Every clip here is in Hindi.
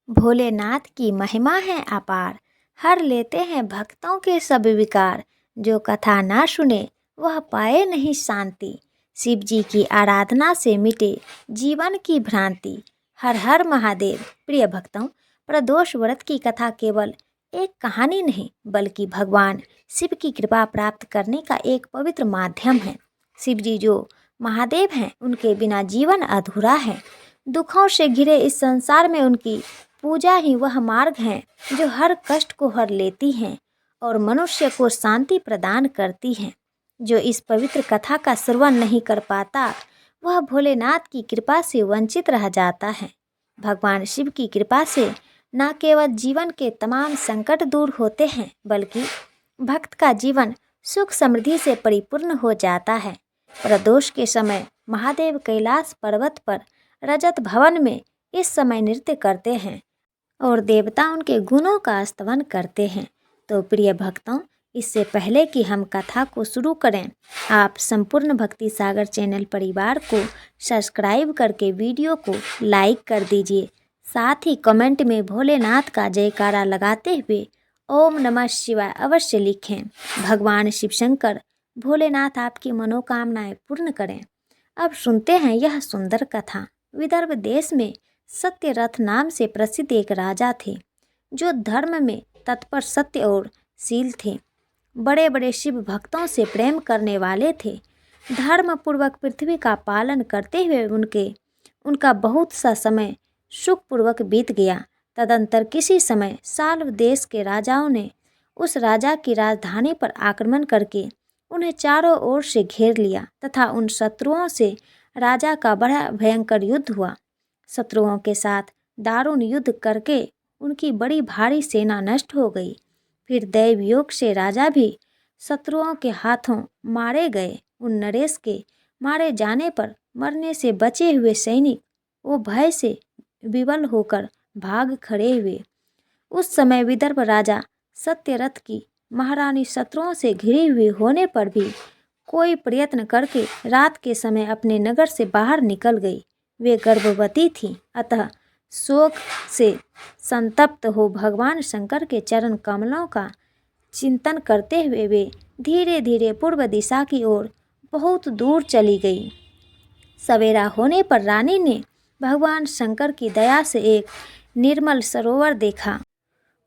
भोलेनाथ की महिमा है अपार, हर लेते हैं भक्तों के सब विकार। जो कथा ना सुने वह पाए नहीं शांति, शिव जी की आराधना से मिटे जीवन की भ्रांति। हर हर महादेव। प्रिय भक्तों, प्रदोष व्रत की कथा केवल एक कहानी नहीं बल्कि भगवान शिव की कृपा प्राप्त करने का एक पवित्र माध्यम है। शिव जी जो महादेव हैं, उनके बिना जीवन अधूरा है। दुखों से घिरे इस संसार में उनकी पूजा ही वह मार्ग है जो हर कष्ट को हर लेती हैं और मनुष्य को शांति प्रदान करती हैं। जो इस पवित्र कथा का श्रवण नहीं कर पाता वह भोलेनाथ की कृपा से वंचित रह जाता है। भगवान शिव की कृपा से न केवल जीवन के तमाम संकट दूर होते हैं बल्कि भक्त का जीवन सुख समृद्धि से परिपूर्ण हो जाता है। प्रदोष के समय महादेव कैलाश पर्वत पर रजत भवन में इस समय नृत्य करते हैं और देवता उनके गुणों का स्तवन करते हैं। तो प्रिय भक्तों, इससे पहले कि हम कथा को शुरू करें, आप संपूर्ण भक्ति सागर चैनल परिवार को सब्सक्राइब करके वीडियो को लाइक कर दीजिए। साथ ही कमेंट में भोलेनाथ का जयकारा लगाते हुए ओम नमः शिवाय अवश्य लिखें। भगवान शिव शंकर भोलेनाथ आपकी मनोकामनाएं पूर्ण करें। अब सुनते हैं यह सुंदर कथा। विदर्भ देश में सत्यरथ नाम से प्रसिद्ध एक राजा थे जो धर्म में तत्पर, सत्य और शील थे। बड़े बड़े शिव भक्तों से प्रेम करने वाले थे। धर्म पूर्वक पृथ्वी का पालन करते हुए उनका बहुत सा समय सुखपूर्वक बीत गया। तदंतर किसी समय साल्व देश के राजाओं ने उस राजा की राजधानी पर आक्रमण करके उन्हें चारों ओर से घेर लिया तथा उन शत्रुओं से राजा का बड़ा भयंकर युद्ध हुआ। शत्रुओं के साथ दारुण युद्ध करके उनकी बड़ी भारी सेना नष्ट हो गई। फिर दैव योग से राजा भी शत्रुओं के हाथों मारे गए। उन नरेश के मारे जाने पर मरने से बचे हुए सैनिक वो भय से विवल होकर भाग खड़े हुए। उस समय विदर्भ राजा सत्यरथ की महारानी शत्रुओं से घिरी हुई होने पर भी कोई प्रयत्न करके रात के समय अपने नगर से बाहर निकल गई। वे गर्भवती थीं, अतः शोक से संतप्त हो भगवान शंकर के चरण कमलों का चिंतन करते हुए वे धीरे धीरे पूर्व दिशा की ओर बहुत दूर चली गई। सवेरा होने पर रानी ने भगवान शंकर की दया से एक निर्मल सरोवर देखा।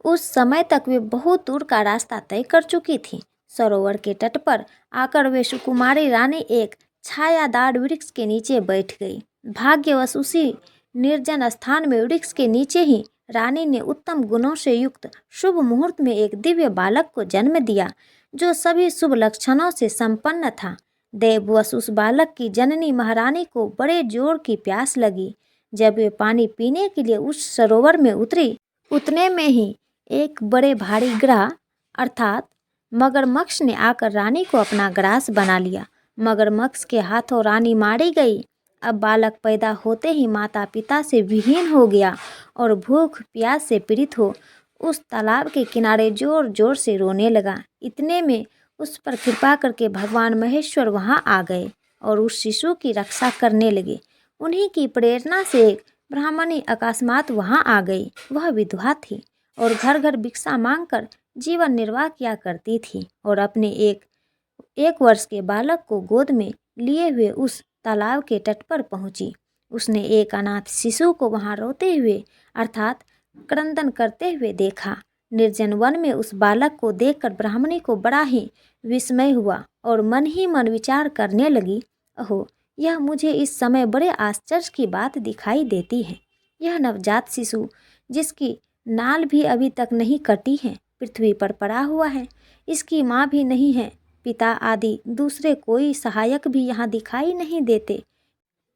उस समय तक वे बहुत दूर का रास्ता तय कर चुकी थी। सरोवर के तट पर आकर वे सुकुमारी रानी एक छायादार वृक्ष के नीचे बैठ गई। भाग्यवश उसी निर्जन स्थान में वृक्ष के नीचे ही रानी ने उत्तम गुणों से युक्त शुभ मुहूर्त में एक दिव्य बालक को जन्म दिया जो सभी शुभ लक्षणों से संपन्न था। देववश उस बालक की जननी महारानी को बड़े जोर की प्यास लगी। जब वे पानी पीने के लिए उस सरोवर में उतरी, उतने में ही एक बड़े भारी ग्राह अर्थात मगरमच्छ ने आकर रानी को अपना ग्रास बना लिया। मगरमच्छ के हाथों रानी मारी गई। अब बालक पैदा होते ही माता पिता से विहीन हो गया और भूख प्यास से पीड़ित हो उस तालाब के किनारे जोर जोर से रोने लगा। इतने में उस पर कृपा करके भगवान महेश्वर वहां आ गए और उस शिशु की रक्षा करने लगे। उन्हीं की प्रेरणा से एक ब्राह्मणी अकस्मात वहां आ गई। वह विधवा थी और घर घर भिक्षा मांगकर जीवन निर्वाह किया करती थी और अपने एक वर्ष के बालक को गोद में लिए हुए उस तालाब के तट पर पहुंची। उसने एक अनाथ शिशु को वहां रोते हुए अर्थात क्रंदन करते हुए देखा। निर्जन वन में उस बालक को देखकर ब्राह्मणी को बड़ा ही विस्मय हुआ और मन ही मन विचार करने लगी, अहो, यह मुझे इस समय बड़े आश्चर्य की बात दिखाई देती है। यह नवजात शिशु जिसकी नाल भी अभी तक नहीं कटी है पृथ्वी पर पड़ा हुआ है। इसकी माँ भी नहीं है, पिता आदि दूसरे कोई सहायक भी यहाँ दिखाई नहीं देते।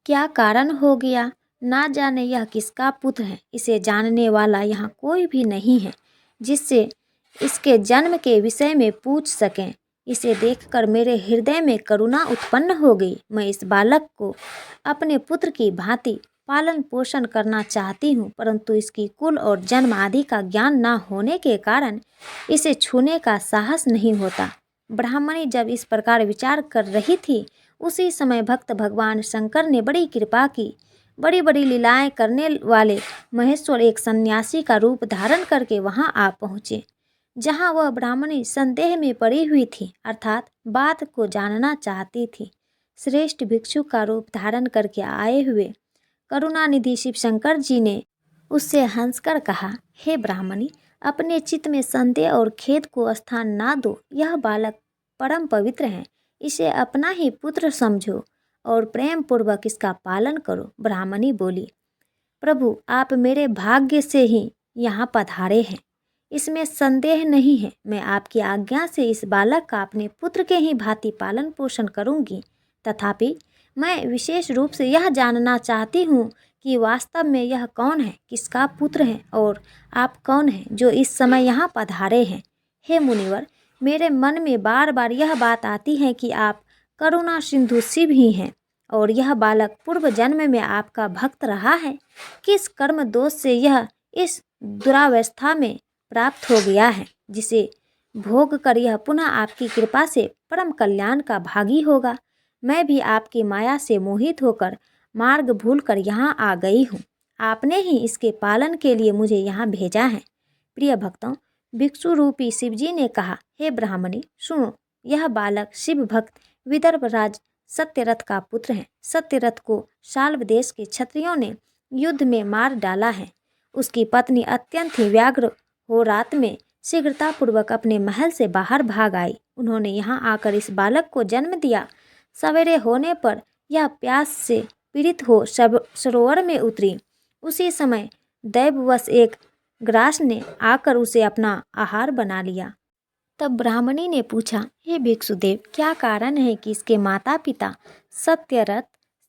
क्या कारण हो गया? ना जाने यह किसका पुत्र है। इसे जानने वाला यहाँ कोई भी नहीं है जिससे इसके जन्म के विषय में पूछ सकें। इसे देखकर मेरे हृदय में करुणा उत्पन्न हो गई। मैं इस बालक को अपने पुत्र की भांति पालन पोषण करना चाहती हूँ, परंतु इसकी कुल और जन्म आदि का ज्ञान न होने के कारण इसे छूने का साहस नहीं होता। ब्राह्मणी जब इस प्रकार विचार कर रही थी, उसी समय भक्त भगवान शंकर ने बड़ी कृपा की। बड़ी बड़ी लीलाएं करने वाले महेश्वर एक सन्यासी का रूप धारण करके वहां आ पहुँचे, जहां वह ब्राह्मणी संदेह में पड़ी हुई थी, अर्थात बात को जानना चाहती थी। श्रेष्ठ भिक्षु का रूप धारण करके आए हुए करुणानिधि शिव शंकर जी ने उससे हंसकर कहा, हे ब्राह्मणी, अपने चित्त में संदेह और खेद को स्थान ना दो। यह बालक परम पवित्र है, इसे अपना ही पुत्र समझो और प्रेम पूर्वक इसका पालन करो। ब्राह्मणी बोली, प्रभु, आप मेरे भाग्य से ही यहाँ पधारे हैं, इसमें संदेह नहीं है। मैं आपकी आज्ञा से इस बालक का अपने पुत्र के ही भांति पालन पोषण करूंगी। तथापि मैं विशेष रूप से यह जानना चाहती हूँ कि वास्तव में यह कौन है, किसका पुत्र है और आप कौन हैं जो इस समय यहाँ पधारे हैं। हे मुनिवर, मेरे मन में बार बार यह बात आती है कि आप करुणा सिंधु शिव ही हैं और यह बालक पूर्व जन्म में आपका भक्त रहा है। किस कर्म दोष से यह इस दुरावस्था में प्राप्त हो गया है, जिसे भोग कर यह पुनः आपकी कृपा से परम कल्याण का भागी होगा। मैं भी आपकी माया से मोहित होकर मार्ग भूलकर यहाँ आ गई हूँ। आपने ही इसके पालन के लिए मुझे यहाँ भेजा है। प्रिय भक्तों, भिक्षु रूपी शिवजी ने कहा, हे ब्राह्मणी, सुनो, यह बालक शिव भक्त विदर्भ राज सत्यरथ का पुत्र है। सत्यरथ को शाल्व देश के क्षत्रियों ने युद्ध में मार डाला है। उसकी पत्नी अत्यंत ही व्याग्र हो रात में शीघ्रतापूर्वक अपने महल से बाहर भाग आई। उन्होंने यहाँ आकर इस बालक को जन्म दिया। सवेरे होने पर यह प्यास से पीड़ित हो सरोवर में उतरी। उसी समय दैववश एक ग्रास ने आकर उसे अपना आहार बना लिया। तब ब्राह्मणी ने पूछा, हे भिक्षुदेव, क्या कारण है कि इसके माता पिता सत्यरथ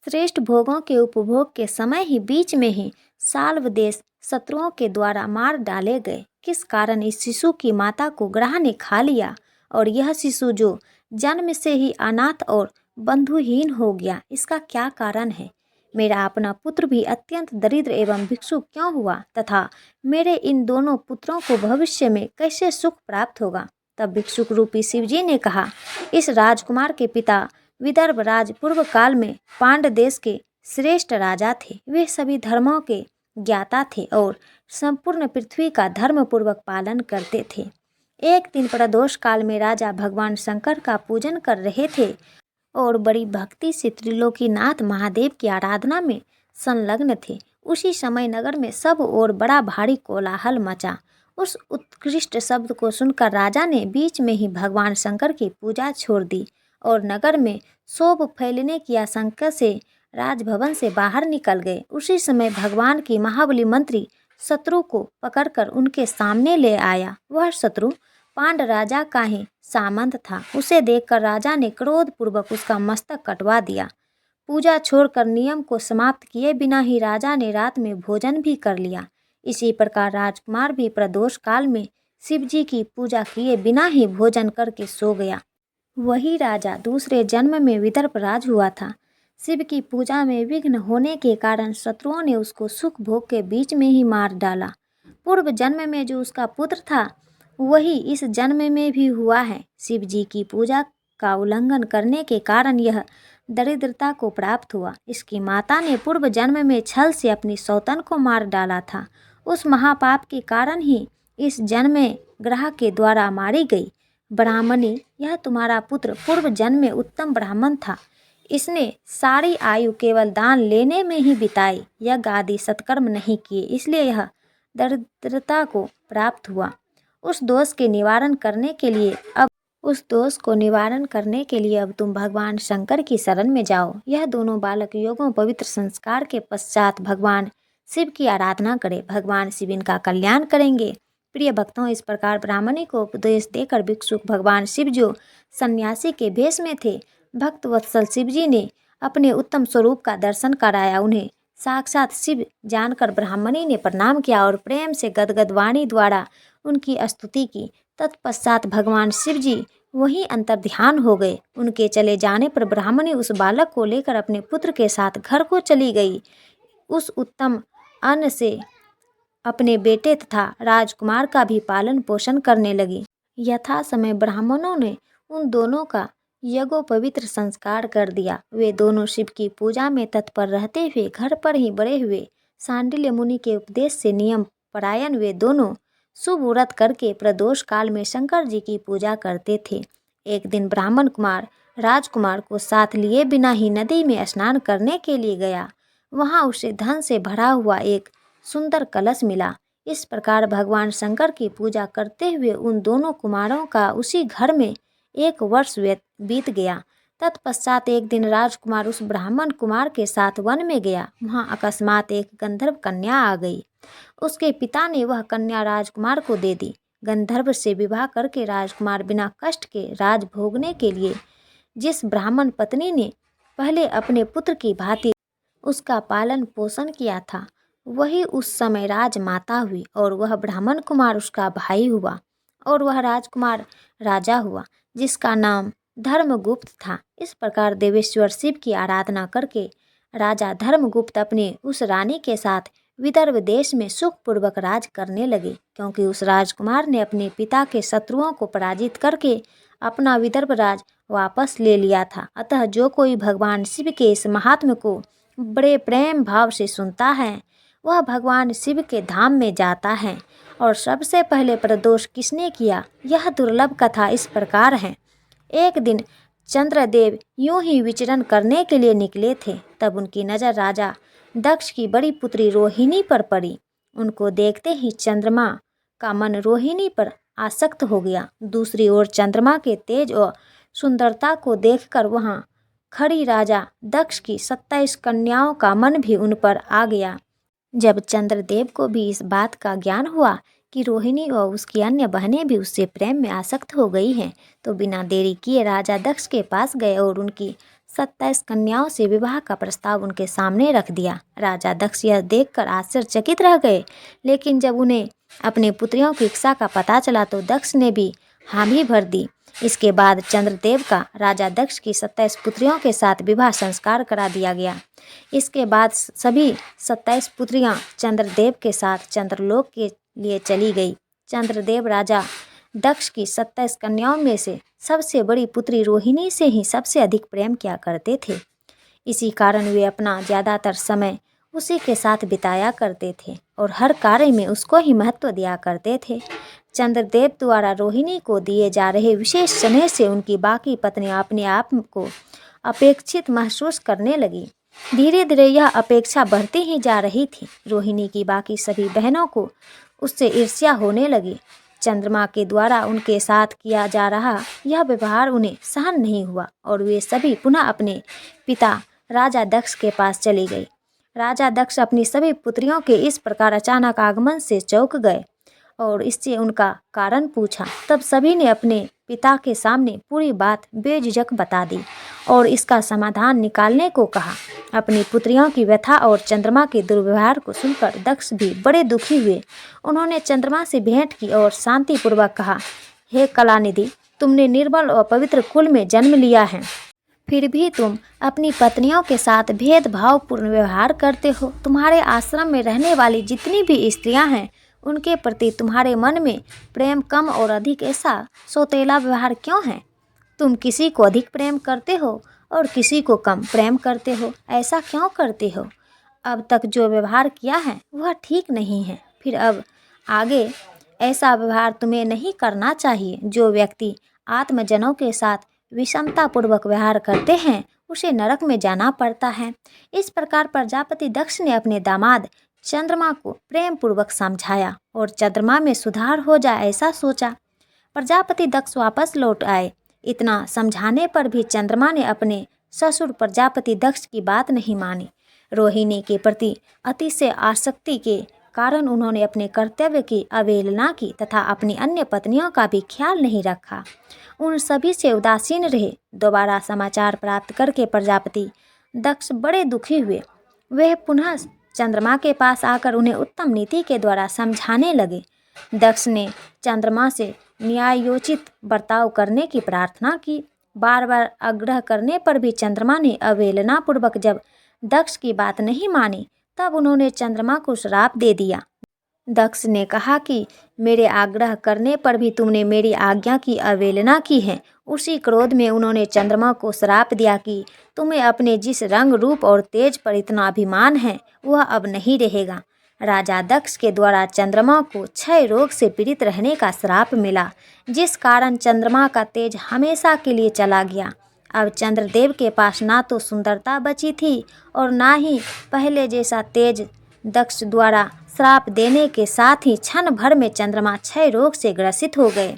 श्रेष्ठ भोगों के उपभोग के समय ही बीच में ही शाल्व देश शत्रुओं के द्वारा मार डाले गए? किस कारण इस शिशु की माता को ग्रह ने खा लिया और यह शिशु जो जन्म से ही अनाथ और बंधुहीन हो गया, इसका क्या कारण है? मेरा अपना पुत्र भी अत्यंत दरिद्र एवं भिक्षु क्यों हुआ तथा मेरे इन दोनों पुत्रों को भविष्य में कैसे सुख प्राप्त होगा? तब भिक्षुक रूपी शिवजी ने कहा, इस राजकुमार के पिता विदर्भ राज पूर्व काल में पांड देश के श्रेष्ठ राजा थे। वे सभी धर्मों के ज्ञाता थे और संपूर्ण पृथ्वी का धर्म पूर्वक पालन करते थे। एक दिन प्रदोष काल में राजा भगवान शंकर का पूजन कर रहे थे और बड़ी भक्ति से त्रिलोकीनाथ महादेव की आराधना में संलग्न थे। उसी समय नगर में सब ओर बड़ा भारी कोलाहल मचा। उस उत्कृष्ट शब्द को सुनकर राजा ने बीच में ही भगवान शंकर की पूजा छोड़ दी और नगर में शोभ फैलने की आशंका से राजभवन से बाहर निकल गए। उसी समय भगवान की महाबली मंत्री शत्रु को पकड़कर उनके सामने ले आया। वह शत्रु पांड राजा का ही सामंत था। उसे देखकर राजा ने क्रोधपूर्वक उसका मस्तक कटवा दिया। पूजा छोड़कर नियम को समाप्त किए बिना ही राजा ने रात में भोजन भी कर लिया। इसी प्रकार राजकुमार भी प्रदोष काल में शिव जी की पूजा किए बिना ही भोजन करके सो गया। वही राजा दूसरे जन्म में विदर्भ राज हुआ था। शिव की पूजा में विघ्न होने के कारण शत्रुओं ने उसको सुख भोग के बीच में ही मार डाला। पूर्व जन्म में जो उसका पुत्र था वही इस जन्म में भी हुआ है। शिव जी की पूजा का उल्लंघन करने के कारण यह दरिद्रता को प्राप्त हुआ। इसकी माता ने पूर्व जन्म में छल से अपनी सौतन को मार डाला था। उस महापाप के कारण ही इस जन्म में ग्रह के द्वारा मारी गई। ब्राह्मणी, यह तुम्हारा पुत्र पूर्व जन्म में उत्तम ब्राह्मण था। इसने सारी आयु केवल दान लेने में ही बिताई, यज्ञ आदि सत्कर्म नहीं किए, इसलिए यह दरिद्रता को प्राप्त हुआ। उस दोष को निवारण करने के लिए अब तुम भगवान शंकर की शरण में जाओ। यह दोनों बालक योगों पवित्र संस्कार के पश्चात भगवान शिव की आराधना करें। भगवान शिव इनका कल्याण करेंगे। प्रिय भक्तों, इस प्रकार ब्राह्मणी को उपदेश देकर भिक्षुक भगवान शिव जो सन्यासी के भेष में थे, भक्त वत्सल शिव जी ने अपने उत्तम स्वरूप का दर्शन कराया। उन्हें साक्षात शिव जानकर ब्राह्मणी ने प्रणाम किया और प्रेम से गदगद वाणी द्वारा उनकी स्तुति की। तत्पश्चात भगवान शिव जी वहीं अंतर्ध्यान हो गए। उनके चले जाने पर ब्राह्मणी उस बालक को लेकर अपने पुत्र के साथ घर को चली गई। उस उत्तम अन्न से अपने बेटे तथा राजकुमार का भी पालन पोषण करने लगी। यथा समय ब्राह्मणों ने उन दोनों का यज्ञोपवीत संस्कार कर दिया। वे दोनों शिव की पूजा में तत्पर रहते हुए घर पर ही बड़े हुए। सांडिल्य मुनि के उपदेश से नियम परायण वे दोनों शुभ व्रत करके प्रदोष काल में शंकर जी की पूजा करते थे। एक दिन ब्राह्मण कुमार राजकुमार को साथ लिए बिना ही नदी में स्नान करने के लिए गया। वहां उसे धन से भरा हुआ एक सुंदर कलश मिला। इस प्रकार भगवान शंकर की पूजा करते हुए उन दोनों कुमारों का उसी घर में 1 वर्ष बीत गया। तत्पश्चात एक दिन राजकुमार उस ब्राह्मण कुमार के साथ वन में गया। वहां अकस्मात एक गंधर्व कन्या आ गई। उसके पिता ने वह कन्या राजकुमार को दे दी। गंधर्व से विवाह करके राजकुमार बिना कष्ट के राज भोगने के लिए जिस ब्राह्मण पत्नी ने पहले अपने पुत्र की भांति उसका पालन पोषण किया था, वही उस समय राजमाता हुई और वह ब्राह्मण कुमार उसका भाई हुआ और वह राजकुमार राजा हुआ, जिसका नाम धर्मगुप्त था। इस प्रकार देवेश्वर शिव की आराधना करके राजा धर्मगुप्त अपने उस रानी के साथ विदर्भ देश में सुखपूर्वक राज करने लगे, क्योंकि उस राजकुमार ने अपने पिता के शत्रुओं को पराजित करके अपना विदर्भ राज वापस ले लिया था। अतः जो कोई भगवान शिव के इस महात्म्य को बड़े प्रेम भाव से सुनता है, वह भगवान शिव के धाम में जाता है। और सबसे पहले प्रदोष किसने किया, यह दुर्लभ कथा इस प्रकार है। एक दिन चंद्रदेव यूं ही विचरण करने के लिए निकले थे। तब उनकी नज़र राजा दक्ष की बड़ी पुत्री रोहिणी पर पड़ी। उनको देखते ही चंद्रमा का मन रोहिणी पर आसक्त हो गया। दूसरी ओर चंद्रमा के तेज और सुंदरता को देखकर वहाँ खड़ी राजा दक्ष की 27 कन्याओं का मन भी उन पर आ गया। जब चंद्रदेव को भी इस बात का ज्ञान हुआ कि रोहिणी और उसकी अन्य बहनें भी उससे प्रेम में आसक्त हो गई हैं, तो बिना देरी किए राजा दक्ष के पास गए और उनकी 27 कन्याओं से विवाह का प्रस्ताव उनके सामने रख दिया। राजा दक्ष यह देखकर आश्चर्यचकित रह गए, लेकिन जब उन्हें अपने पुत्रियों की इच्छा का पता चला तो दक्ष ने भी हामी भर दी। इसके बाद चंद्रदेव का राजा दक्ष की 27 पुत्रियों के साथ विवाह संस्कार करा दिया गया। इसके बाद सभी 27 पुत्रियां चंद्रदेव के साथ चंद्रलोक के लिए चली गई। चंद्रदेव राजा दक्ष की 27 कन्याओं में से सबसे बड़ी पुत्री रोहिणी से ही सबसे अधिक प्रेम किया करते थे। इसी कारण वे अपना ज़्यादातर समय उसी के साथ बिताया करते थे और हर कार्य में उसको ही महत्व दिया करते थे। चंद्रदेव द्वारा रोहिणी को दिए जा रहे विशेष स्नेह से उनकी बाकी पत्नियां अपने आप को अपेक्षित महसूस करने लगी। धीरे धीरे यह अपेक्षा बढ़ती ही जा रही थी। रोहिणी की बाकी सभी बहनों को उससे ईर्ष्या होने लगी। चंद्रमा के द्वारा उनके साथ किया जा रहा यह व्यवहार उन्हें सहन नहीं हुआ और वे सभी पुनः अपने पिता राजा दक्ष के पास चली गई। राजा दक्ष अपनी सभी पुत्रियों के इस प्रकार अचानक आगमन से चौंक गए और इससे उनका कारण पूछा। तब सभी ने अपने पिता के सामने पूरी बात बेझिझक बता दी और इसका समाधान निकालने को कहा। अपनी पुत्रियों की व्यथा और चंद्रमा के दुर्व्यवहार को सुनकर दक्ष भी बड़े दुखी हुए। उन्होंने चंद्रमा से भेंट की और शांतिपूर्वक कहा, हे कलानिधि, तुमने निर्बल और पवित्र कुल में जन्म लिया है, फिर भी तुम अपनी पत्नियों के साथ भेदभावपूर्ण व्यवहार करते हो। तुम्हारे आश्रम में रहने वाली जितनी भी स्त्रियां हैं, उनके प्रति तुम्हारे मन में प्रेम कम और अधिक ऐसा सौतेला व्यवहार क्यों है? तुम किसी को अधिक प्रेम करते हो और किसी को कम प्रेम करते हो। ऐसा क्यों करते हो? अब तक जो व्यवहार किया है वह ठीक नहीं है। फिर अब आगे ऐसा व्यवहार तुम्हें नहीं करना चाहिए। जो व्यक्ति आत्मजनों के साथ विषमतापूर्वक व्यवहार करते हैं, उसे नरक में जाना पड़ता है। इस प्रकार प्रजापति दक्ष ने अपने दामाद चंद्रमा को प्रेम पूर्वक समझाया और चंद्रमा में सुधार हो जाए ऐसा सोचा। प्रजापति दक्ष वापस लौट आए। इतना समझाने पर भी चंद्रमा ने अपने ससुर प्रजापति दक्ष की बात नहीं मानी। रोहिणी के प्रति अतिशय आसक्ति के कारण उन्होंने अपने कर्तव्य की अवहेलना की तथा अपनी अन्य पत्नियों का भी ख्याल नहीं रखा। उन सभी से उदासीन रहे। दोबारा समाचार प्राप्त करके प्रजापति दक्ष बड़े दुखी हुए। वे पुनः चंद्रमा के पास आकर उन्हें उत्तम नीति के द्वारा समझाने लगे। दक्ष ने चंद्रमा से न्यायोचित बर्ताव करने की प्रार्थना की। बार बार आग्रह करने पर भी चंद्रमा ने अवहेलनापूर्वक जब दक्ष की बात नहीं मानी, तब उन्होंने चंद्रमा को श्राप दे दिया। दक्ष ने कहा कि मेरे आग्रह करने पर भी तुमने मेरी आज्ञा की अवहेलना की है। उसी क्रोध में उन्होंने चंद्रमा को श्राप दिया कि तुम्हें अपने जिस रंग, रूप और तेज पर इतना अभिमान है वह अब नहीं रहेगा। राजा दक्ष के द्वारा चंद्रमा को क्षय रोग से पीड़ित रहने का श्राप मिला, जिस कारण चंद्रमा का तेज हमेशा के लिए चला गया। अब चंद्रदेव के पास ना तो सुंदरता बची थी और ना ही पहले जैसा तेज। दक्ष द्वारा श्राप देने के साथ ही क्षण भर में चंद्रमा क्षय रोग से ग्रसित हो गए।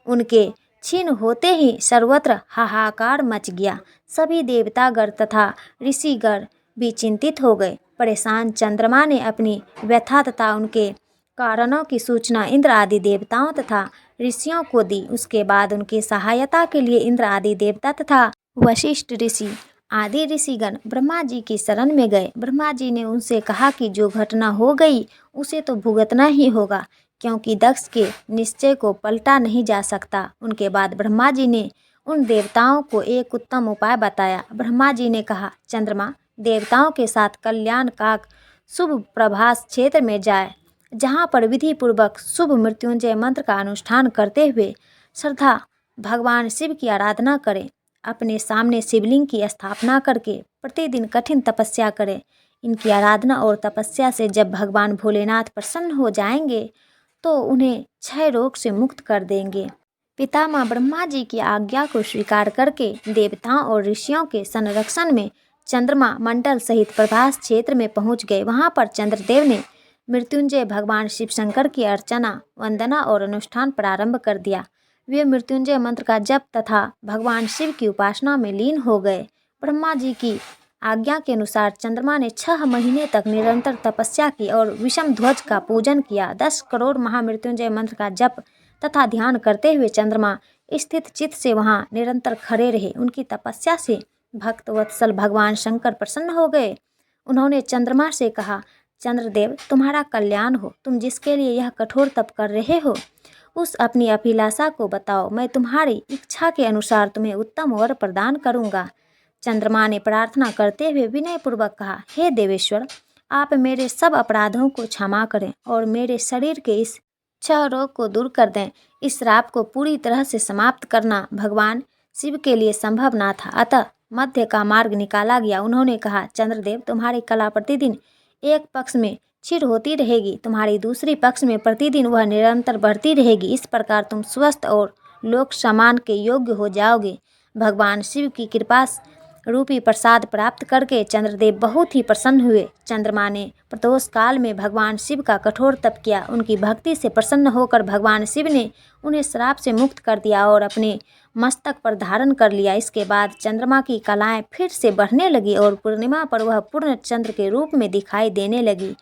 उनके क्षीण होते ही सर्वत्र हाहाकार मच गया। सभी देवतागण तथा ऋषिगण भी चिंतित हो गए। परेशान चंद्रमा ने अपनी व्यथा तथा उनके कारणों की सूचना इंद्र आदि देवताओं तथा ऋषियों को दी। उसके बाद उनकी सहायता के लिए इंद्र आदि देवता तथा वशिष्ठ ऋषि आदि ऋषिगण ब्रह्मा जी की शरण में गए। ब्रह्मा जी ने उनसे कहा कि जो घटना हो गई उसे तो भुगतना ही होगा, क्योंकि दक्ष के निश्चय को पलटा नहीं जा सकता। उनके बाद ब्रह्मा जी ने उन देवताओं को एक उत्तम उपाय बताया। ब्रह्मा जी ने कहा, चंद्रमा देवताओं के साथ कल्याण काक शुभ प्रभास क्षेत्र में जाए, जहाँ पर विधि पूर्वक शुभ मृत्युंजय मंत्र का अनुष्ठान करते हुए श्रद्धा भगवान शिव की आराधना करें। अपने सामने शिवलिंग की स्थापना करके प्रतिदिन कठिन तपस्या करें। इनकी आराधना और तपस्या से जब भगवान भोलेनाथ प्रसन्न हो जाएंगे तो उन्हें क्षय रोग से मुक्त कर देंगे। पितामह ब्रह्मा जी की आज्ञा को स्वीकार करके देवताओं और ऋषियों के संरक्षण में चंद्रमा मंडल सहित प्रभास क्षेत्र में पहुंच गए। वहां पर चंद्रदेव ने मृत्युंजय भगवान शिव शंकर की अर्चना, वंदना और अनुष्ठान प्रारंभ कर दिया। वे मृत्युंजय मंत्र का जप तथा भगवान शिव की उपासना में लीन हो गए। ब्रह्मा जी की आज्ञा के अनुसार चंद्रमा ने 6 महीने तक निरंतर तपस्या की और विषम ध्वज का पूजन किया। 10 करोड़ महामृत्युंजय मंत्र का जप तथा ध्यान करते हुए चंद्रमा स्थित चित्त से वहां निरंतर खड़े रहे। उनकी तपस्या से भक्त वत्सल भगवान शंकर प्रसन्न हो गए। उन्होंने चंद्रमा से कहा, चंद्रदेव तुम्हारा कल्याण हो, तुम जिसके लिए यह कठोर तप कर रहे हो उस अपनी अभिलाषा को बताओ, मैं तुम्हारी इच्छा के अनुसार तुम्हें उत्तम वर प्रदान करूंगा। चंद्रमा ने प्रार्थना करते हुए विनय पूर्वक कहा, हे देवेश्वर, आप मेरे सब अपराधों को क्षमा करें और मेरे शरीर के इस क्षय रोग को दूर कर दें। इस श्राप को पूरी तरह से समाप्त करना भगवान शिव के लिए संभव ना था, अतः मध्य का मार्ग निकाला गया। उन्होंने कहा, चंद्रदेव तुम्हारी कला प्रतिदिन एक पक्ष में क्षीण होती रहेगी, तुम्हारी दूसरी पक्ष में प्रतिदिन वह निरंतर बढ़ती रहेगी। इस प्रकार तुम स्वस्थ और लोक सम्मान के योग्य हो जाओगे। भगवान शिव की कृपा रूपी प्रसाद प्राप्त करके चंद्रदेव बहुत ही प्रसन्न हुए। चंद्रमा ने प्रदोष काल में भगवान शिव का कठोर तप किया। उनकी भक्ति से प्रसन्न होकर भगवान शिव ने उन्हें श्राप से मुक्त कर दिया और अपने मस्तक पर धारण कर लिया। इसके बाद चंद्रमा की कलाएं फिर से बढ़ने लगी और पूर्णिमा पर वह पूर्ण चंद्र के रूप में दिखाई देने लगी।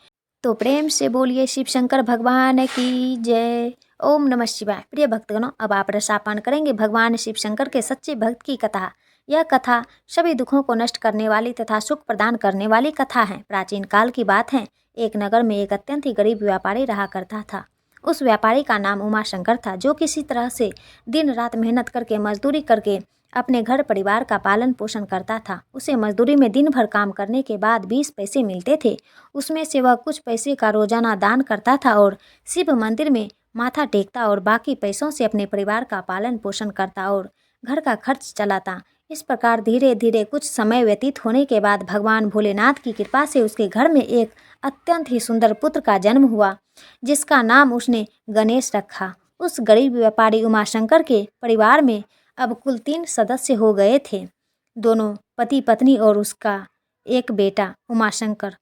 तो प्रेम से बोलिए शिव शंकर भगवान की जय। ओम नमः शिवाय। प्रिय भक्तगणों, अब आप रसापान करेंगे भगवान शिव शंकर के सच्चे भक्त की कथा। यह कथा सभी दुखों को नष्ट करने वाली तथा सुख प्रदान करने वाली कथा है। प्राचीन काल की बात है। एक नगर में एक अत्यंत ही गरीब व्यापारी रहा करता था। उस व्यापारी का नाम उमाशंकर था, जो किसी तरह से दिन रात मेहनत करके मजदूरी करके अपने घर परिवार का पालन पोषण करता था। उसे मजदूरी में दिन भर काम करने के बाद 20 पैसे मिलते थे। उसमें से वह कुछ पैसे का रोजाना दान करता था और शिव मंदिर में माथा टेकता और बाकी पैसों से अपने परिवार का पालन पोषण करता और घर का खर्च चलाता। इस प्रकार धीरे धीरे कुछ समय व्यतीत होने के बाद भगवान भोलेनाथ की कृपा से उसके घर में एक अत्यंत ही सुंदर पुत्र का जन्म हुआ, जिसका नाम उसने गणेश रखा। उस गरीब व्यापारी उमाशंकर के परिवार में अब कुल 3 सदस्य हो गए थे। दोनों पति पत्नी और उसका एक बेटा। उमाशंकर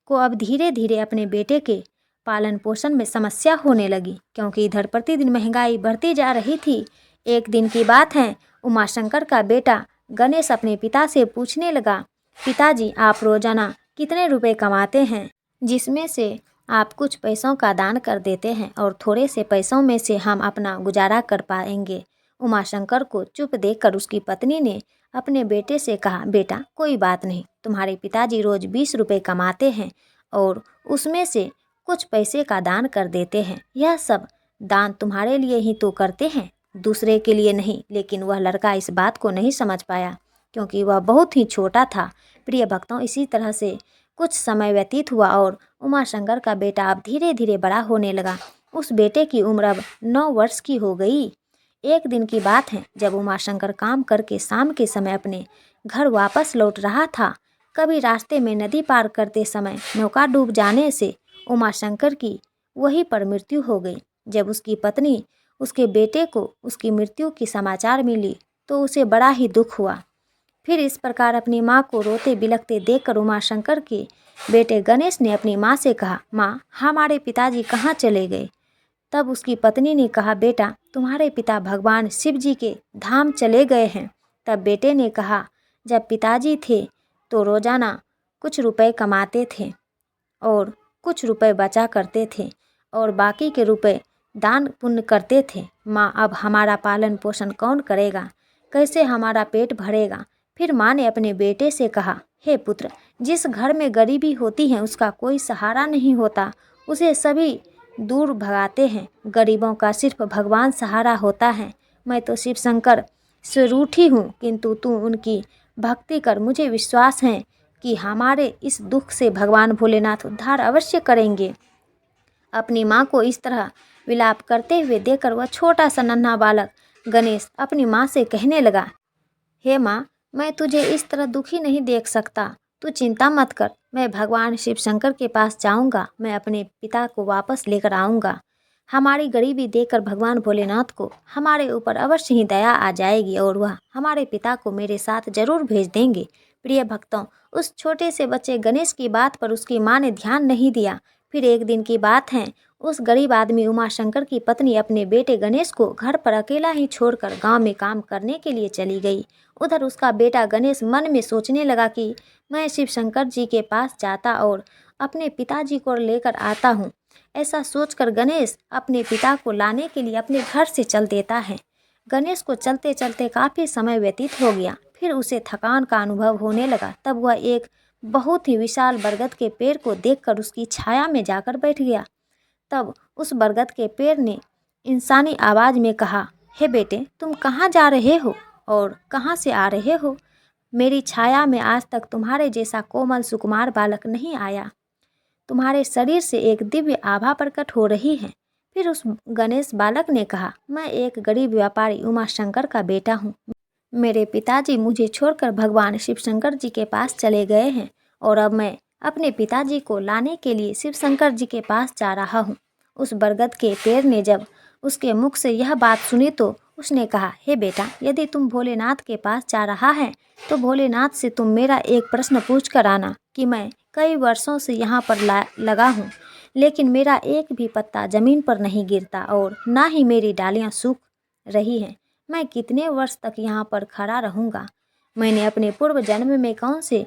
को अब धीरे धीरे अपने बेटे के पालन पोषण में समस्या होने लगी, क्योंकि इधर प्रतिदिन महंगाई बढ़ती जा रही थी। एक दिन की बात है, उमाशंकर का बेटा गणेश अपने पिता से पूछने लगा, पिताजी आप रोजाना कितने रुपए कमाते हैं, जिसमें से आप कुछ पैसों का दान कर देते हैं और थोड़े से पैसों में से हम अपना गुजारा कर पाएंगे। उमाशंकर को चुप देखकर उसकी पत्नी ने अपने बेटे से कहा, बेटा कोई बात नहीं, तुम्हारे पिताजी रोज 20 रुपये कमाते हैं और उसमें से कुछ पैसे का दान कर देते हैं। यह सब दान तुम्हारे लिए ही तो करते हैं, दूसरे के लिए नहीं। लेकिन वह लड़का इस बात को नहीं समझ पाया, क्योंकि वह बहुत ही छोटा था। प्रिय भक्तों, इसी तरह से कुछ समय व्यतीत हुआ और उमाशंकर का बेटा अब धीरे धीरे बड़ा होने लगा। उस बेटे की उम्र अब 9 वर्ष की हो गई। एक दिन की बात है, जब उमाशंकर काम करके शाम के समय अपने घर वापस लौट रहा था, कभी रास्ते में नदी पार करते समय नौका डूब जाने से उमाशंकर की वहीं पर मृत्यु हो गई। जब उसकी पत्नी उसके बेटे को उसकी मृत्यु की समाचार मिली तो उसे बड़ा ही दुख हुआ। फिर इस प्रकार अपनी माँ को रोते बिलखते देखकर उमाशंकर के बेटे गणेश ने अपनी माँ से कहा, माँ, हमारे पिताजी कहाँ चले गए? तब उसकी पत्नी ने कहा, बेटा, तुम्हारे पिता भगवान शिव जी के धाम चले गए हैं। तब बेटे ने कहा, जब पिताजी थे तो रोजाना कुछ रुपए कमाते थे और कुछ रुपए बचा करते थे और बाकी के रुपए दान पुण्य करते थे। माँ, अब हमारा पालन पोषण कौन करेगा? कैसे हमारा पेट भरेगा? फिर माँ ने अपने बेटे से कहा, हे पुत्र, जिस घर में गरीबी होती है उसका कोई सहारा नहीं होता, उसे सभी दूर भगाते हैं। गरीबों का सिर्फ भगवान सहारा होता है। मैं तो शिव शंकर से रूठी हूँ, किंतु तू उनकी भक्ति कर। मुझे विश्वास है कि हमारे इस दुख से भगवान भोलेनाथ उद्धार अवश्य करेंगे। अपनी माँ को इस तरह विलाप करते हुए देखकर वह छोटा सा नन्हा बालक गणेश अपनी माँ से कहने लगा, हे माँ, मैं तुझे इस तरह दुखी नहीं देख सकता। तू चिंता मत कर, मैं भगवान शिव शंकर के पास जाऊंगा। मैं अपने पिता को वापस लेकर आऊंगा। हमारी गरीबी देखकर भगवान भोलेनाथ को हमारे ऊपर अवश्य ही दया आ जाएगी और वह हमारे पिता को मेरे साथ जरूर भेज देंगे। प्रिय भक्तों, उस छोटे से बच्चे गणेश की बात पर उसकी माँ ने ध्यान नहीं दिया। फिर एक दिन की बात है, उस गरीब आदमी उमाशंकर की पत्नी अपने बेटे गणेश को घर पर अकेला ही छोड़कर गांव में काम करने के लिए चली गई। उधर उसका बेटा गणेश मन में सोचने लगा कि मैं शिव शंकर जी के पास जाता और अपने पिताजी को लेकर आता हूँ। ऐसा सोचकर गणेश अपने पिता को लाने के लिए अपने घर से चल देता है। गणेश को चलते चलते काफ़ी समय व्यतीत हो गया। फिर उसे थकान का अनुभव होने लगा। तब वह एक बहुत ही विशाल बरगद के पेड़ को देखकर उसकी छाया में जाकर बैठ गया। तब उस बरगद के पेड़ ने इंसानी आवाज़ में कहा, हे बेटे, तुम कहाँ जा रहे हो और कहाँ से आ रहे हो? मेरी छाया में आज तक तुम्हारे जैसा कोमल सुकुमार बालक नहीं आया। तुम्हारे शरीर से एक दिव्य आभा प्रकट हो रही है। फिर उस गणेश बालक ने कहा, मैं एक गरीब व्यापारी उमाशंकर का बेटा हूँ। मेरे पिताजी मुझे छोड़कर भगवान शिव शंकर जी के पास चले गए हैं और अब मैं अपने पिताजी को लाने के लिए शिव शंकर जी के पास जा रहा हूँ। उस बरगद के पेड़ ने जब उसके मुख से यह बात सुनी तो उसने कहा, हे बेटा, यदि तुम भोलेनाथ के पास जा रहा है तो भोलेनाथ से तुम मेरा एक प्रश्न पूछ कर आना कि मैं कई वर्षों से यहाँ पर लगा हूँ, लेकिन मेरा एक भी पत्ता ज़मीन पर नहीं गिरता और ना ही मेरी डालियाँ सूख रही हैं। मैं कितने वर्ष तक यहाँ पर खड़ा रहूँगा? मैंने अपने पूर्व जन्म में कौन से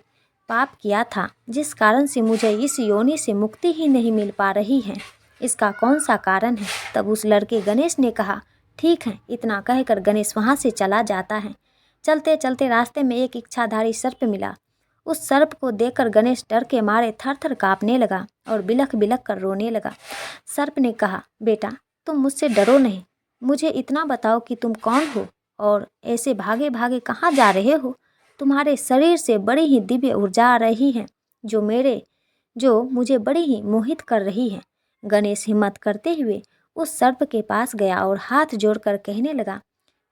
पाप किया था जिस कारण से मुझे इस योनि से मुक्ति ही नहीं मिल पा रही है? इसका कौन सा कारण है? तब उस लड़के गणेश ने कहा, ठीक है। इतना कहकर गणेश वहाँ से चला जाता है। चलते चलते रास्ते में एक इच्छाधारी सर्प मिला। उस सर्प को देखकर गणेश डर के मारे थर थर काँपने लगा और बिलख बिलख कर रोने लगा। सर्प ने कहा, बेटा, तुम मुझसे डरो नहीं। मुझे इतना बताओ कि तुम कौन हो और ऐसे भागे भागे कहाँ जा रहे हो? तुम्हारे शरीर से बड़ी ही दिव्य ऊर्जा आ रही है जो मुझे बड़ी ही मोहित कर रही है। गणेश हिम्मत करते हुए उस सर्प के पास गया और हाथ जोड़कर कहने लगा,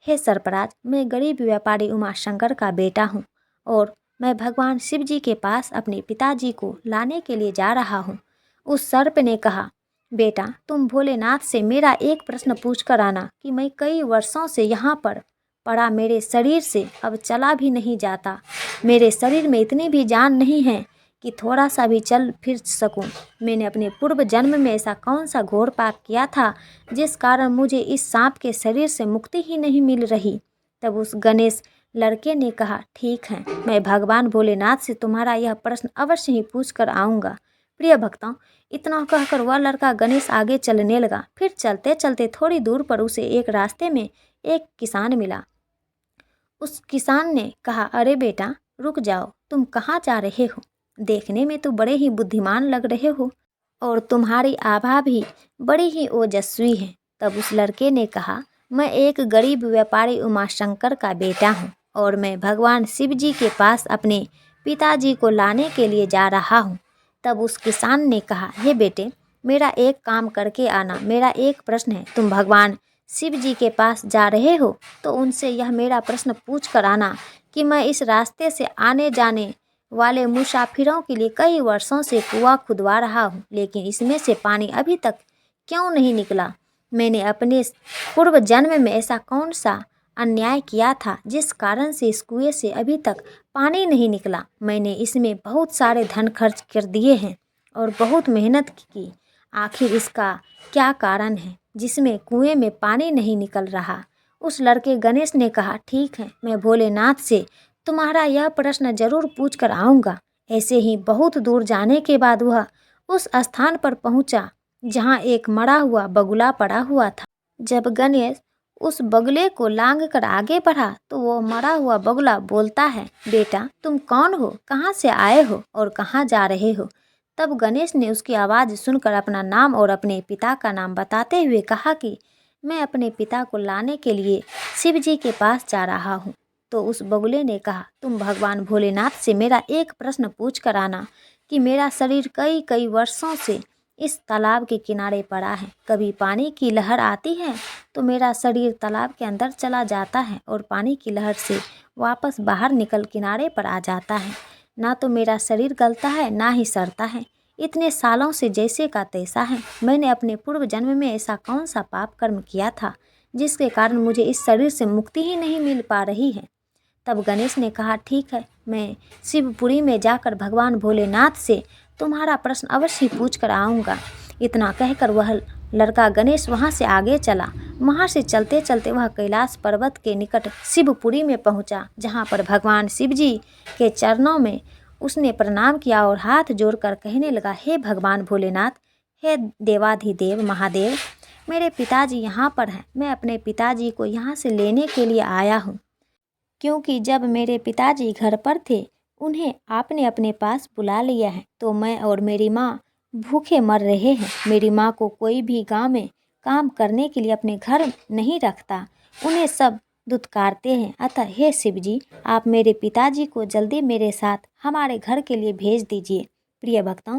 हे सर्पराज, मैं गरीब व्यापारी उमाशंकर का बेटा हूँ और मैं भगवान शिव जी के पास अपने पिताजी को लाने के लिए जा रहा हूँ। उस सर्प ने कहा, बेटा, तुम भोलेनाथ से मेरा एक प्रश्न पूछ कर आना कि मैं कई वर्षों से यहाँ पर पड़ा मेरे शरीर से अब चला भी नहीं जाता। मेरे शरीर में इतनी भी जान नहीं है कि थोड़ा सा भी चल फिर सकूं। मैंने अपने पूर्व जन्म में ऐसा कौन सा घोर पाप किया था जिस कारण मुझे इस सांप के शरीर से मुक्ति ही नहीं मिल रही। तब उस गणेश लड़के ने कहा, ठीक है, मैं भगवान भोलेनाथ से तुम्हारा यह प्रश्न अवश्य ही पूछ कर आऊँगा। प्रिय भक्तों, इतना कहकर वह लड़का गणेश आगे चलने लगा। फिर चलते चलते थोड़ी दूर पर उसे एक रास्ते में एक किसान मिला। उस किसान ने कहा, अरे बेटा, रुक जाओ, तुम कहाँ जा रहे हो? देखने में तो बड़े ही बुद्धिमान लग रहे हो और तुम्हारी आभा भी बड़ी ही ओजस्वी है। तब उस लड़के ने कहा, मैं एक गरीब व्यापारी उमाशंकर का बेटा हूँ और मैं भगवान शिव जी के पास अपने पिताजी को लाने के लिए जा रहा हूँ। तब उस किसान ने कहा, हे बेटे, मेरा एक काम करके आना, मेरा एक प्रश्न है। तुम भगवान शिव जी के पास जा रहे हो तो उनसे यह मेरा प्रश्न पूछ कर आना कि मैं इस रास्ते से आने जाने वाले मुसाफिरों के लिए कई वर्षों से कुआं खुदवा रहा हूँ, लेकिन इसमें से पानी अभी तक क्यों नहीं निकला। मैंने अपने पूर्व जन्म में ऐसा कौन सा अन्याय किया था जिस कारण से इस कुएं से अभी तक पानी नहीं निकला। मैंने इसमें बहुत सारे धन खर्च कर दिए हैं और बहुत मेहनत की, आखिर इसका क्या कारण है जिसमें कुएं में पानी नहीं निकल रहा। उस लड़के गणेश ने कहा, ठीक है, मैं भोलेनाथ से तुम्हारा यह प्रश्न जरूर पूछ कर आऊँगा। ऐसे ही बहुत दूर जाने के बाद वह उस स्थान पर पहुँचा जहाँ एक मरा हुआ बगुला पड़ा हुआ था। जब गणेश उस बगुले को लांग कर आगे बढ़ा तो वो मरा हुआ बगुला बोलता है, बेटा, तुम कौन हो, कहाँ से आए हो और कहाँ जा रहे हो। तब गणेश ने उसकी आवाज़ सुनकर अपना नाम और अपने पिता का नाम बताते हुए कहा कि मैं अपने पिता को लाने के लिए शिव जी के पास जा रहा हूँ। तो उस बगुले ने कहा, तुम भगवान भोलेनाथ से मेरा एक प्रश्न पूछ कर आना कि मेरा शरीर कई कई वर्षों से इस तालाब के किनारे पड़ा है। कभी पानी की लहर आती है तो मेरा शरीर तालाब के अंदर चला जाता है और पानी की लहर से वापस बाहर निकल किनारे पर आ जाता है। ना तो मेरा शरीर गलता है ना ही सड़ता है। इतने सालों से जैसे का तैसा है। मैंने अपने पूर्व जन्म में ऐसा कौन सा पाप कर्म किया था जिसके कारण मुझे इस शरीर से मुक्ति ही नहीं मिल पा रही है। तब गणेश ने कहा, ठीक है, मैं शिवपुरी में जाकर भगवान भोलेनाथ से तुम्हारा प्रश्न अवश्य ही पूछ कर आऊँगा। इतना कहकर वह लड़का गणेश वहाँ से आगे चला। वहाँ से चलते चलते वह कैलाश पर्वत के निकट शिवपुरी में पहुँचा, जहाँ पर भगवान शिव जी के चरणों में उसने प्रणाम किया और हाथ जोड़कर कहने लगा, हे भगवान भोलेनाथ, हे देवाधिदेव महादेव, मेरे पिताजी यहाँ पर हैं। मैं अपने पिताजी को यहाँ से लेने के लिए आया हूँ, क्योंकि जब मेरे पिताजी घर पर थे उन्हें आपने अपने पास बुला लिया है, तो मैं और मेरी माँ भूखे मर रहे हैं। मेरी माँ को कोई भी गांव में काम करने के लिए अपने घर नहीं रखता, उन्हें सब दुत्कारते हैं। अतः हे शिव जी, आप मेरे पिताजी को जल्दी मेरे साथ हमारे घर के लिए भेज दीजिए। प्रिय भक्तों,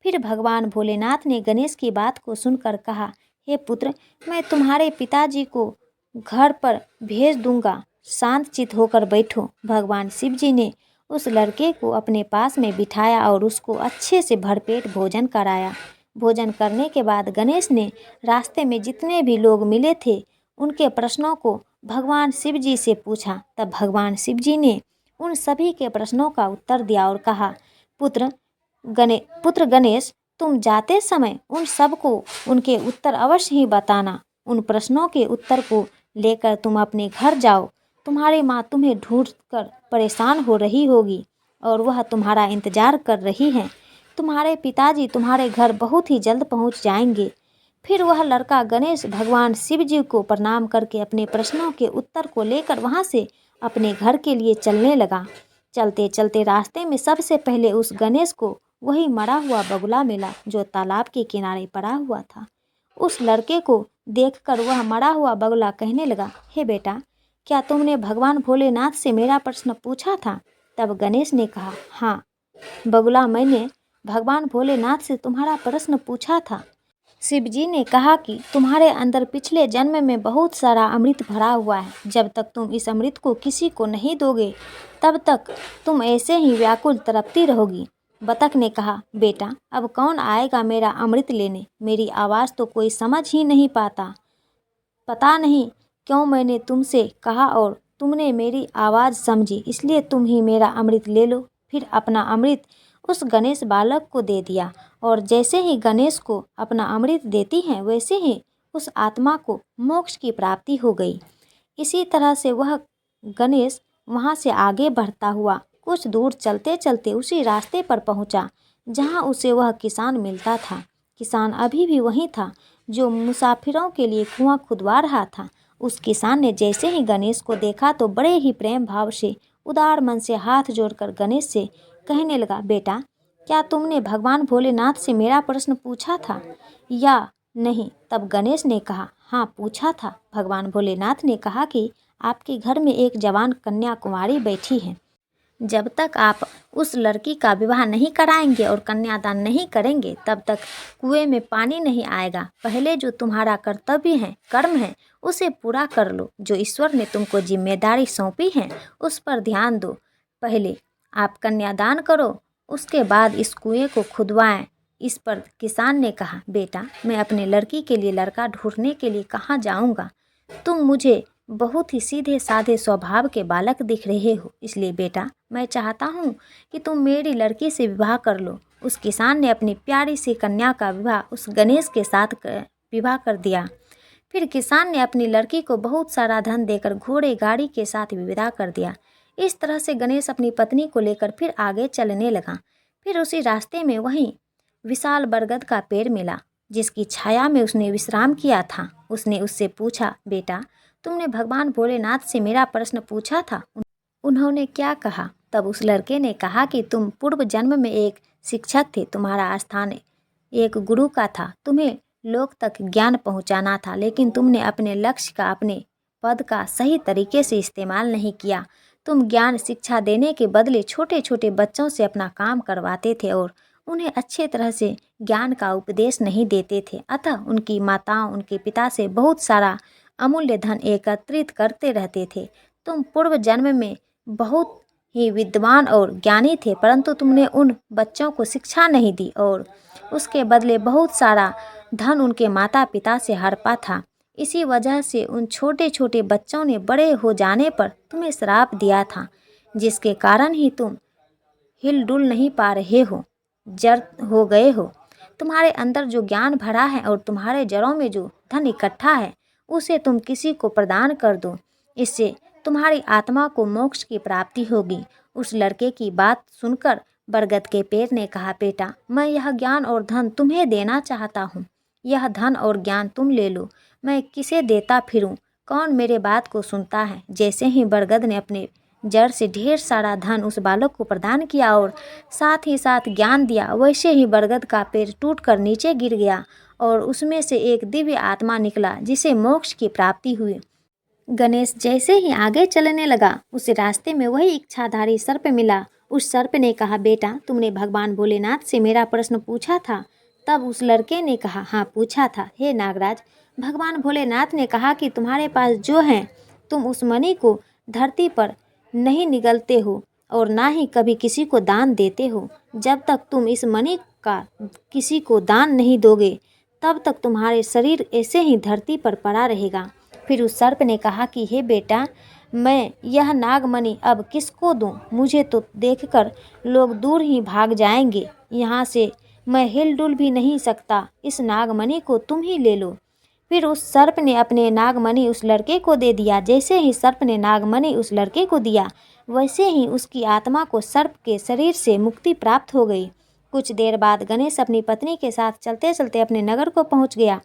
फिर भगवान भोलेनाथ ने गणेश की बात को सुनकर कहा, हे पुत्र, मैं तुम्हारे पिताजी को घर पर भेज दूंगा, शांत चित होकर बैठो। भगवान शिव जी ने उस लड़के को अपने पास में बिठाया और उसको अच्छे से भरपेट भोजन कराया। भोजन करने के बाद गणेश ने रास्ते में जितने भी लोग मिले थे उनके प्रश्नों को भगवान शिव जी से पूछा। तब भगवान शिव जी ने उन सभी के प्रश्नों का उत्तर दिया और कहा, पुत्र गणेश, तुम जाते समय उन सबको उनके उत्तर अवश्य ही बताना। उन प्रश्नों के उत्तर को लेकर तुम अपने घर जाओ। तुम्हारी माँ तुम्हें ढूंढकर परेशान हो रही होगी और वह तुम्हारा इंतजार कर रही हैं। तुम्हारे पिताजी तुम्हारे घर बहुत ही जल्द पहुँच जाएंगे। फिर वह लड़का गणेश भगवान शिव जी को प्रणाम करके अपने प्रश्नों के उत्तर को लेकर वहाँ से अपने घर के लिए चलने लगा। चलते चलते रास्ते में सबसे पहले उस गणेश को वही मरा हुआ बगुला मिला जो तालाब के किनारे पड़ा हुआ था। उस लड़के को देखकर वह मरा हुआ बगुला कहने लगा, हे बेटा, क्या तुमने भगवान भोलेनाथ से मेरा प्रश्न पूछा था। तब गणेश ने कहा, हाँ बगुला, मैंने भगवान भोलेनाथ से तुम्हारा प्रश्न पूछा था। शिव जी ने कहा कि तुम्हारे अंदर पिछले जन्म में बहुत सारा अमृत भरा हुआ है। जब तक तुम इस अमृत को किसी को नहीं दोगे तब तक तुम ऐसे ही व्याकुल तड़पती रहोगी। बतख ने कहा, बेटा, अब कौन आएगा मेरा अमृत लेने। मेरी आवाज़ तो कोई समझ ही नहीं पाता। पता नहीं क्यों मैंने तुमसे कहा और तुमने मेरी आवाज़ समझी, इसलिए तुम ही मेरा अमृत ले लो। फिर अपना अमृत उस गणेश बालक को दे दिया और जैसे ही गणेश को अपना अमृत देती हैं वैसे ही उस आत्मा को मोक्ष की प्राप्ति हो गई। इसी तरह से वह गणेश वहाँ से आगे बढ़ता हुआ कुछ दूर चलते चलते उसी रास्ते पर पहुँचा जहाँ उसे वह किसान मिलता था। किसान अभी भी वहीं था जो मुसाफिरों के लिए कुआं खुदवा रहा था। उस किसान ने जैसे ही गणेश को देखा तो बड़े ही प्रेम भाव से उदार मन से हाथ जोड़कर गणेश से कहने लगा, बेटा, क्या तुमने भगवान भोलेनाथ से मेरा प्रश्न पूछा था या नहीं। तब गणेश ने कहा, हाँ पूछा था। भगवान भोलेनाथ ने कहा कि आपके घर में एक जवान कन्या कुमारी बैठी है जब तक आप उस लड़की का विवाह नहीं कराएंगे और कन्यादान नहीं करेंगे तब तक कुएं में पानी नहीं आएगा। पहले जो तुम्हारा कर्तव्य है, कर्म है, उसे पूरा कर लो। जो ईश्वर ने तुमको जिम्मेदारी सौंपी है उस पर ध्यान दो। पहले आप कन्यादान करो, उसके बाद इस कुएं को खुदवाएं। इस पर किसान ने कहा, बेटा मैं अपने लड़की के लिए लड़का ढूंढने के लिए कहाँ जाऊँगा। तुम मुझे बहुत ही सीधे साधे स्वभाव के बालक दिख रहे हो, इसलिए बेटा मैं चाहता हूँ कि तुम मेरी लड़की से विवाह कर लो। उस किसान ने अपनी प्यारी सी कन्या का विवाह उस गणेश के साथ विवाह कर दिया। फिर किसान ने अपनी लड़की को बहुत सारा धन देकर घोड़े गाड़ी के साथ विदा कर दिया। इस तरह से गणेश अपनी पत्नी को लेकर फिर आगे चलने लगा। फिर उसी रास्ते में वहीं विशाल बरगद का पेड़ मिला जिसकी छाया में उसने विश्राम किया था। उसने उससे पूछा, बेटा तुमने भगवान भोलेनाथ से मेरा प्रश्न पूछा था, उन्होंने क्या कहा? तब उस लड़के ने कहा कि तुम पूर्व जन्म में एक शिक्षक थे, तुम्हारा स्थान एक गुरु का था, तुम्हें लोक तक ज्ञान पहुंचाना था, लेकिन तुमने अपने लक्ष्य का, अपने पद का सही तरीके से इस्तेमाल नहीं किया। तुम ज्ञान शिक्षा देने के बदले छोटे छोटे बच्चों से अपना काम करवाते थे और उन्हें अच्छे तरह से ज्ञान का उपदेश नहीं देते थे। अतः उनकी माताओं, उनके पिता से बहुत सारा अमूल्य धन एकत्रित करते रहते थे। तुम पूर्व जन्म में बहुत ही विद्वान और ज्ञानी थे, परंतु तुमने उन बच्चों को शिक्षा नहीं दी और उसके बदले बहुत सारा धन उनके माता पिता से हड़पा था। इसी वजह से उन छोटे छोटे बच्चों ने बड़े हो जाने पर तुम्हें श्राप दिया था, जिसके कारण ही तुम हिलडुल नहीं पा रहे हो, जड़ हो गए हो। तुम्हारे अंदर जो ज्ञान भरा है और तुम्हारे जड़ों में जो धन इकट्ठा है उसे तुम किसी को प्रदान कर दो, इससे तुम्हारी आत्मा को मोक्ष की प्राप्ति होगी। उस लड़के की बात सुनकर बरगद के पेड़ ने कहा, बेटा मैं यह ज्ञान और धन तुम्हें देना चाहता हूँ। यह धन और ज्ञान तुम ले लो, मैं किसे देता फिरूं, कौन मेरे बात को सुनता है। जैसे ही बरगद ने अपने जड़ से ढेर सारा धन उस बालक को प्रदान किया और साथ ही साथ ज्ञान दिया, वैसे ही बरगद का पेड़ टूटकर नीचे गिर गया और उसमें से एक दिव्य आत्मा निकला जिसे मोक्ष की प्राप्ति हुई। गणेश जैसे ही आगे चलने लगा उस रास्ते में वही इच्छाधारी सर्प मिला। उस सर्प ने कहा, बेटा तुमने भगवान भोलेनाथ से मेरा प्रश्न पूछा था? तब उस लड़के ने कहा, हाँ पूछा था। हे नागराज, भगवान भोलेनाथ ने कहा कि तुम्हारे पास जो है तुम उस मणि को धरती पर नहीं निगलते हो और ना ही कभी किसी को दान देते हो। जब तक तुम इस मणि का किसी को दान नहीं दोगे तब तक तुम्हारे शरीर ऐसे ही धरती पर पड़ा रहेगा। फिर उस सर्प ने कहा कि हे बेटा, मैं यह नागमणि अब किसको दूं? मुझे तो देखकर लोग दूर ही भाग जाएंगे। यहाँ से मैं हिलडुल भी नहीं सकता। इस नागमणि को तुम ही ले लो। फिर उस सर्प ने अपने नागमणि उस लड़के को दे दिया। जैसे ही सर्प ने नागमणि उस लड़के को दिया, वैसे ही उसकी आत्मा को सर्प के शरीर से मुक्ति प्राप्त हो गई। कुछ देर बाद गणेश अपनी पत्नी के साथ चलते चलते अपने नगर को पहुंच गया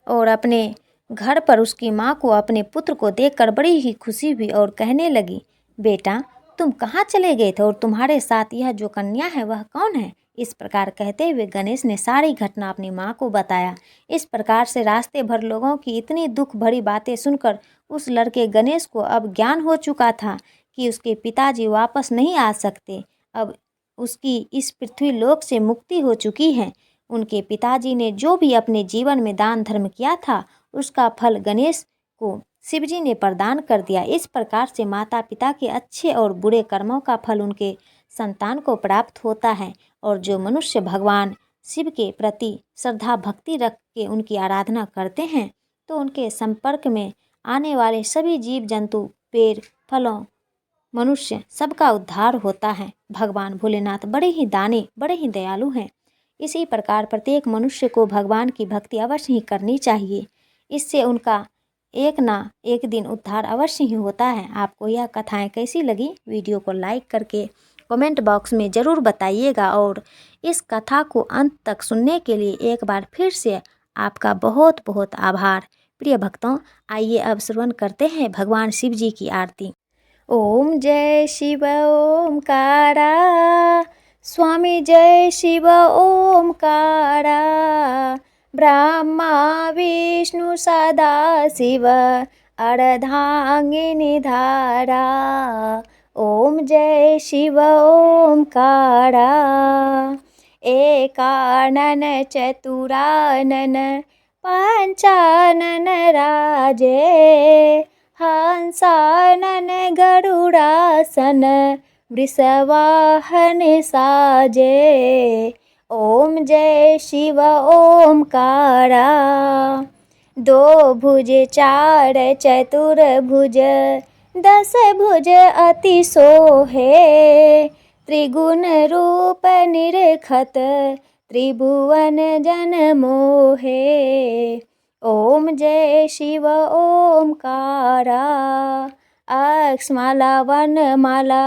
और अपने घर पर उसकी माँ को अपने पुत्र को देखकर बड़ी ही खुशी हुई और कहने लगी, बेटा तुम कहाँ चले गए थे और तुम्हारे साथ यह जो कन्या है वह कौन है? इस प्रकार कहते हुए गणेश ने सारी घटना अपनी माँ को बताया। इस प्रकार से रास्ते भर लोगों की इतनी दुख भरी बातें सुनकर उस लड़के गणेश को अब ज्ञान हो चुका था कि उसके पिताजी वापस नहीं आ सकते। अब उसकी इस पृथ्वी लोक से मुक्ति हो चुकी है। उनके पिताजी ने जो भी अपने जीवन में दान धर्म किया था उसका फल गणेश को शिवजी ने प्रदान कर दिया। इस प्रकार से माता पिता के अच्छे और बुरे कर्मों का फल उनके संतान को प्राप्त होता है और जो मनुष्य भगवान शिव के प्रति श्रद्धा भक्ति रख के उनकी आराधना करते हैं तो उनके संपर्क में आने वाले सभी जीव जंतु, पेड़, फलों, मनुष्य सबका उद्धार होता है। भगवान भोलेनाथ बड़े ही दानी, बड़े ही दयालु हैं। इसी प्रकार प्रत्येक मनुष्य को भगवान की भक्ति अवश्य ही करनी चाहिए। इससे उनका एक ना एक दिन उद्धार अवश्य ही होता है। आपको यह कथाएं कैसी लगी? वीडियो को लाइक करके कमेंट बॉक्स में ज़रूर बताइएगा और इस कथा को अंत तक सुनने के लिए एक बार फिर से आपका बहुत बहुत आभार। प्रिय भक्तों, आइए अब श्रवण करते हैं भगवान शिव जी की आरती। ओम जय शिव ओमकारा, स्वामी जय शिव ओमकारा, ब्रह्मा विष्णु सदा शिव अर्धांगिनी धारा। ओम जय शिव ओंकारा। एकानन चतुरानन पंचानन राजे, हंसानन गरुड़ासन वृषवाहन साजे। ओम जय शिव ओंकारा। दो भुज चार चतुर्भुज, दस भुज अति सोहे, त्रिगुण रूप निरखत त्रिभुवन जन मोहे। ओम जय शिव ओंकारा। अक्षमाला वनमाला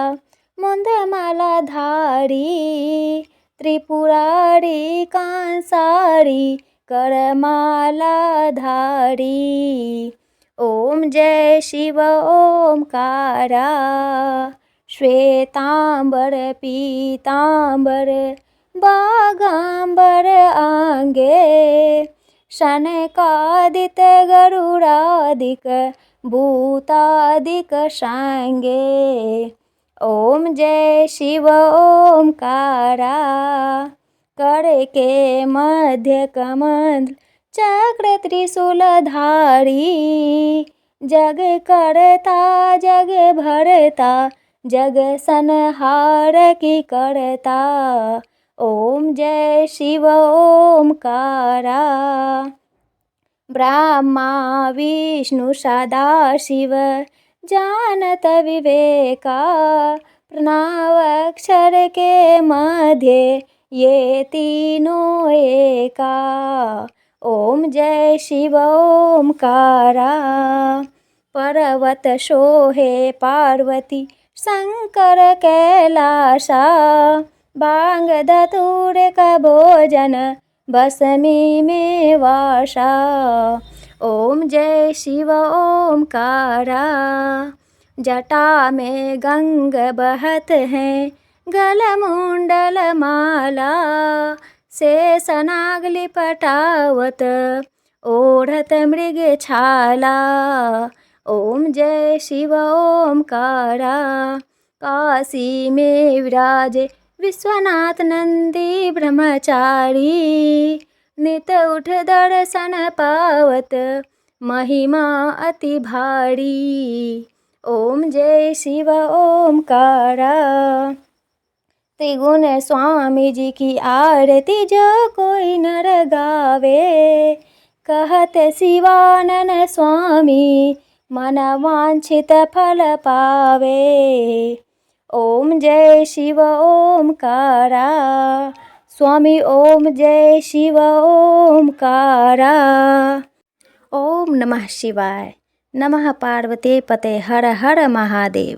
मुंदमाला धारी, त्रिपुरारी कांसारी करमाला धारी। ओम जय शिव ओंकारा। श्वेतांबर पीतांबर बागांबर आंगे, शनकादिक गरुड़ादिक भूतादिक सांगे। ओम जय शिव ओंकारा। कर के मध्य कमल चक्र त्रिशूलधारी, जग करता जग भरता जग संहार की करता। ओम जय शिव ओंकारा। ब्रह्मा विष्णु सदा शिव जानत विवेका, प्रणव अक्षर के मध्य ये तीनों एका। ओम जय शिव ओंकारा। पर्वत सोहे पार्वती शंकर कैलासा, भांग धतूर का भोजन भस्मी में वासा। ओम जय शिव ओंकारा। जटा में गंग बहत हैं, गल मुंडल माला, शेष नाग लिपटावत ओढ़त मृग छाला। ओम जय शिव ओंकारा। काशी में विराजे विश्वनाथ नंदी ब्रह्मचारी, नित उठ दर्शन पावत महिमा अति भारी। ओम जय शिव ओंकारा। त्रिगुण स्वामी जी की आरती जो कोई नर गावे, कहत शिवानन स्वामी मन वांछित फल पावे। ओम जय शिव ओंकारा। स्वामी ओम जय शिव ओंकारा। ओम नमः शिवाय। नमः पार्वती पते हर हर महादेव।